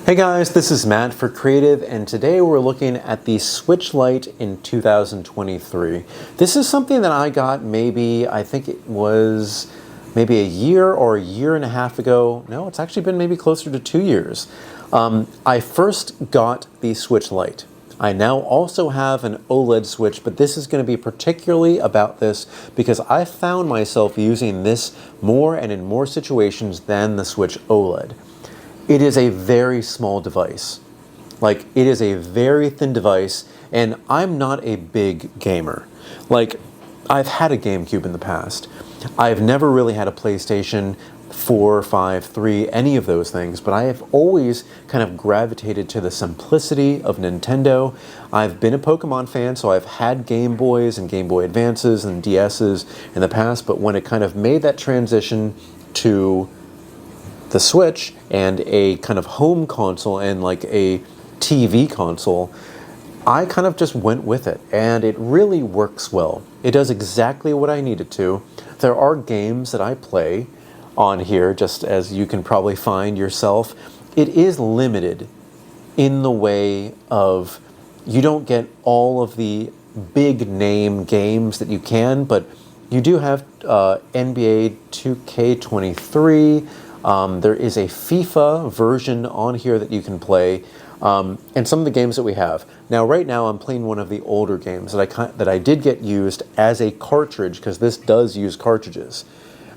Hey guys, this is Matt for Creative, and today we're looking at the Switch Lite in 2023. This is something that I got I think it was maybe a year or a year and a half ago. No, it's actually been maybe closer to 2 years. I first got the Switch Lite. I now also have an OLED Switch, but this is going to be particularly about this because I found myself using this more and in more situations than the Switch OLED. It is a very small device. Like, it is a very thin device, and I'm not a big gamer. Like, I've had a GameCube in the past. I've never really had a PlayStation 4, 5, 3, any of those things, but I have always kind of gravitated to the simplicity of Nintendo. I've been a Pokemon fan, so I've had Game Boys and Game Boy Advances and DSs in the past, but when it kind of made that transition to the Switch and a kind of home console and like a TV console, I kind of just went with it, and it really works well. It does exactly what I need it to. There are games that I play on here, just as you can probably find yourself. It is limited in the way of you don't get all of the big name games that you can, but you do have NBA 2K23. There is a FIFA version on here that you can play, and some of the games that we have. Now, right now, I'm playing one of the older games that I did get used as a cartridge, because this does use cartridges.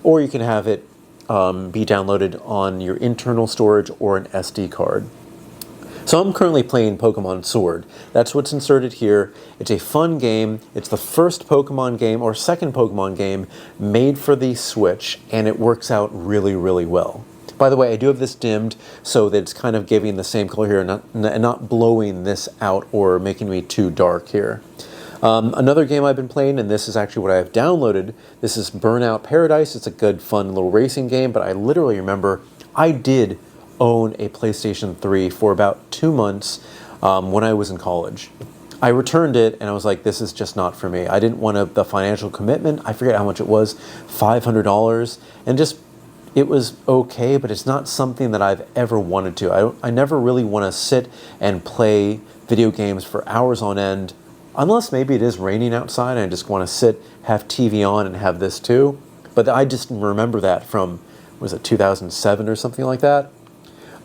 Or you can have it be downloaded on your internal storage or an SD card. So I'm currently playing Pokemon Sword. That's what's inserted here. It's a fun game. It's the first Pokemon game, or second Pokemon game, made for the Switch, and it works out really, really well. By the way, I do have this dimmed so that it's kind of giving the same color here and not blowing this out or making me too dark here. Another game I've been playing, and this is actually what I have downloaded, this is Burnout Paradise. It's a good, fun little racing game, but I literally remember I did own a PlayStation 3 for about 2 months when I was in college. I returned it and I was like, this is just not for me. I didn't want the financial commitment. I forget how much it was, $500, and just, it was okay, but it's not something that I've ever wanted to. I never really want to sit and play video games for hours on end, unless maybe it is raining outside and I just want to sit, have TV on and have this too. But I just remember that from, was it 2007 or something like that?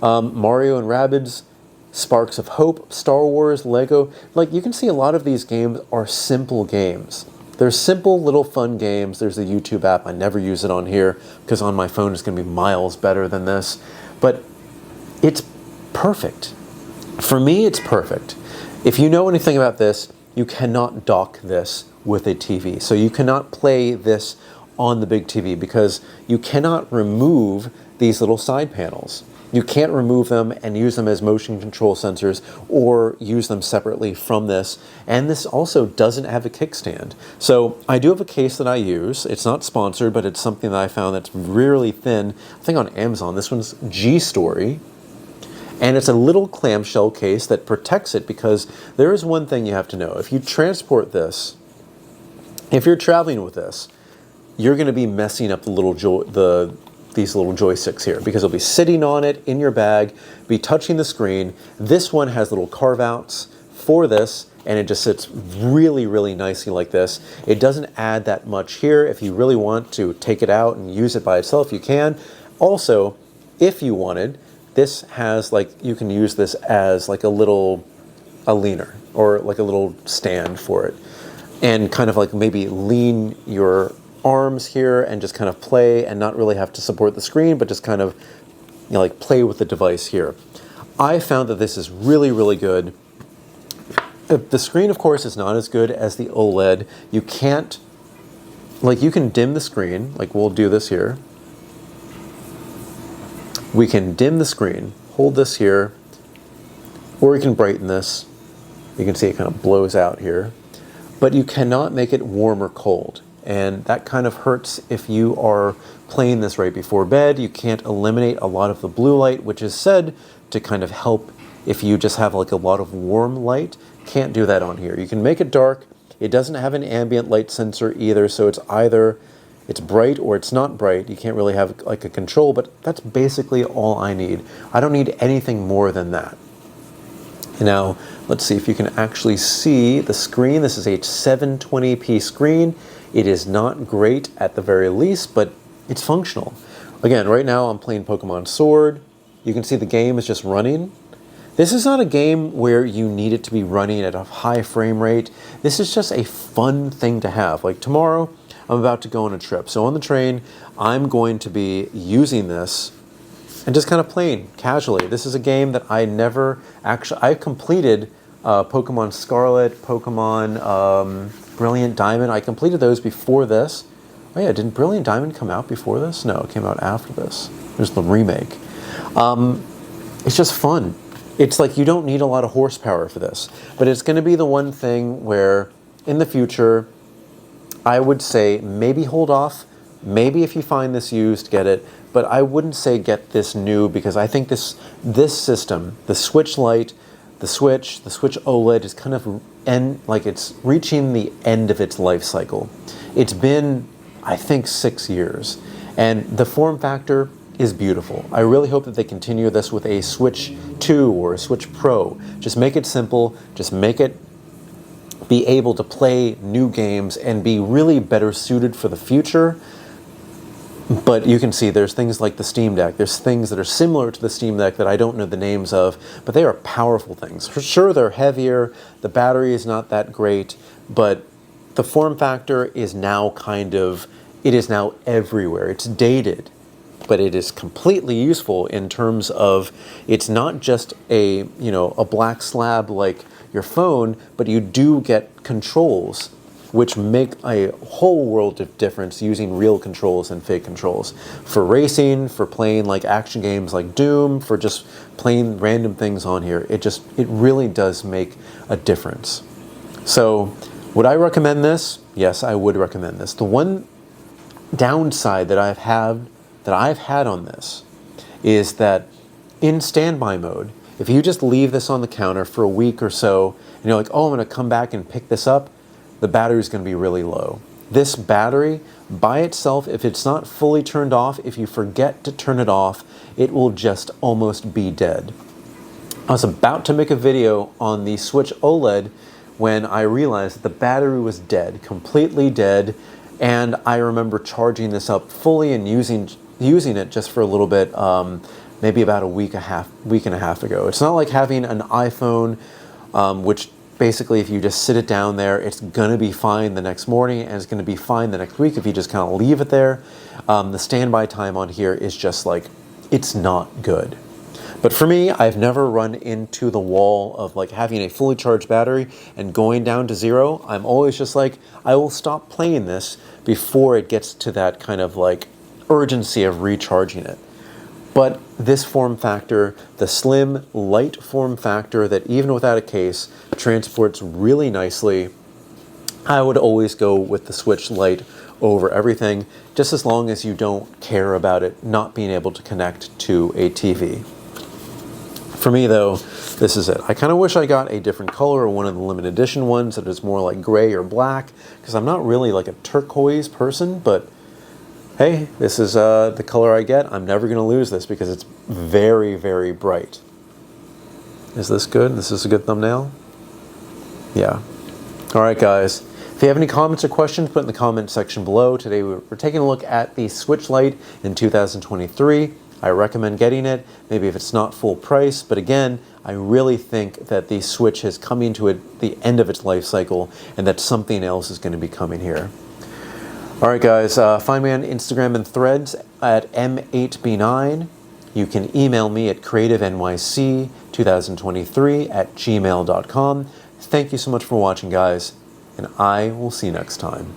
Mario and Rabbids, Sparks of Hope, Star Wars, Lego. Like, you can see a lot of these games are simple games. They're simple little fun games. There's the YouTube app. I never use it on here because on my phone it's going to be miles better than this. But it's perfect. For me, it's perfect. If you know anything about this, you cannot dock this with a TV. So you cannot play this on the big TV because you cannot remove these little side panels. You can't remove them and use them as motion control sensors or use them separately from this. And this also doesn't have a kickstand. So I do have a case that I use. It's not sponsored, but it's something that I found that's really thin. I think on Amazon. This one's G-Story. And it's a little clamshell case that protects it, because there is one thing you have to know. If you transport this, if you're traveling with this, you're going to be messing up these little joysticks here, because it'll be sitting on it in your bag, be touching the screen. This one has little carve outs for this, and it just sits really, really nicely like this. It doesn't add that much here. If you really want to take it out and use it by itself, you can. Also, if you wanted, this has, like, you can use this as like a leaner or like a little stand for it, and kind of like maybe lean your arms here and just kind of play and not really have to support the screen, but just kind of, you know, like play with the device here. I found that this is really, really good. The screen, of course, is not as good as the OLED. You can't, like, you can dim the screen, like we'll do this here. We can dim the screen, hold this here, or we can brighten this. You can see it kind of blows out here, but you cannot make it warm or cold. And that kind of hurts if you are playing this right before bed. You can't eliminate a lot of the blue light, which is said to kind of help if you just have like a lot of warm light. Can't do that on here. You can make it dark. It doesn't have an ambient light sensor either, so it's either it's bright or it's not bright. You can't really have like a control, but that's basically all I need. I don't need anything more than that. Now, let's see if you can actually see the screen. This is a 720p screen. It is not great at the very least, but it's functional. Again, right now I'm playing Pokemon Sword. You can see the game is just running. This is not a game where you need it to be running at a high frame rate. This is just a fun thing to have. Like tomorrow, I'm about to go on a trip. So on the train, I'm going to be using this and just kind of playing casually. This is a game that I never actually, I completed Pokemon Scarlet, Pokemon Brilliant Diamond. I completed those before this. Oh yeah, didn't Brilliant Diamond come out before this? No, it came out after this. There's the remake. It's just fun. It's like you don't need a lot of horsepower for this, but it's going to be the one thing where in the future, I would say maybe hold off. Maybe if you find this used, get it. But I wouldn't say get this new because I think this system, the Switch Lite, the Switch OLED is kind of like it's reaching the end of its life cycle. It's been, I think, 6 years, and the form factor is beautiful. I really hope that they continue this with a Switch 2 or a Switch Pro. Just make it simple, just make it be able to play new games and be really better suited for the future. But you can see there's things like the Steam Deck. There's things that are similar to the Steam Deck that I don't know the names of, but they are powerful things. For sure, they're heavier, the battery is not that great, but the form factor is now it is now everywhere. It's dated, but it is completely useful in terms of it's not just a black slab like your phone, but you do get controls which make a whole world of difference using real controls and fake controls. For racing, for playing like action games like Doom, for just playing random things on here, it really does make a difference. So, would I recommend this? Yes, I would recommend this. The one downside that I've had on this is that in standby mode, if you just leave this on the counter for a week or so, and you're like, oh, I'm going to come back and pick this up, the battery is going to be really low. This battery, by itself, if it's not fully turned off, if you forget to turn it off, it will just almost be dead. I was about to make a video on the Switch OLED when I realized that the battery was dead, completely dead, and I remember charging this up fully and using it just for a little bit, maybe about a week and a half ago. It's not like having an iPhone, which basically if you just sit it down there, it's going to be fine the next morning and it's going to be fine the next week if you just kind of leave it there. The standby time on here is just like, it's not good. But for me, I've never run into the wall of like having a fully charged battery and going down to zero. I'm always just like, I will stop playing this before it gets to that kind of like urgency of recharging it. But this form factor, the slim, light form factor that even without a case transports really nicely, I would always go with the Switch Lite over everything, just as long as you don't care about it not being able to connect to a TV. For me though, this is it. I kind of wish I got a different color or one of the limited edition ones that is more like gray or black, because I'm not really like a turquoise person, but hey, this is the color I get. I'm never going to lose this because it's very, very bright. Is this good? This is a good thumbnail? Yeah. All right, guys. If you have any comments or questions, put in the comment section below. Today we're taking a look at the Switch Lite in 2023. I recommend getting it, maybe if it's not full price. But again, I really think that the Switch is coming to the end of its life cycle and that something else is going to be coming here. All right, guys, find me on Instagram and Threads at M8B9. You can email me at creativenyc2023@gmail.com. Thank you so much for watching, guys, and I will see you next time.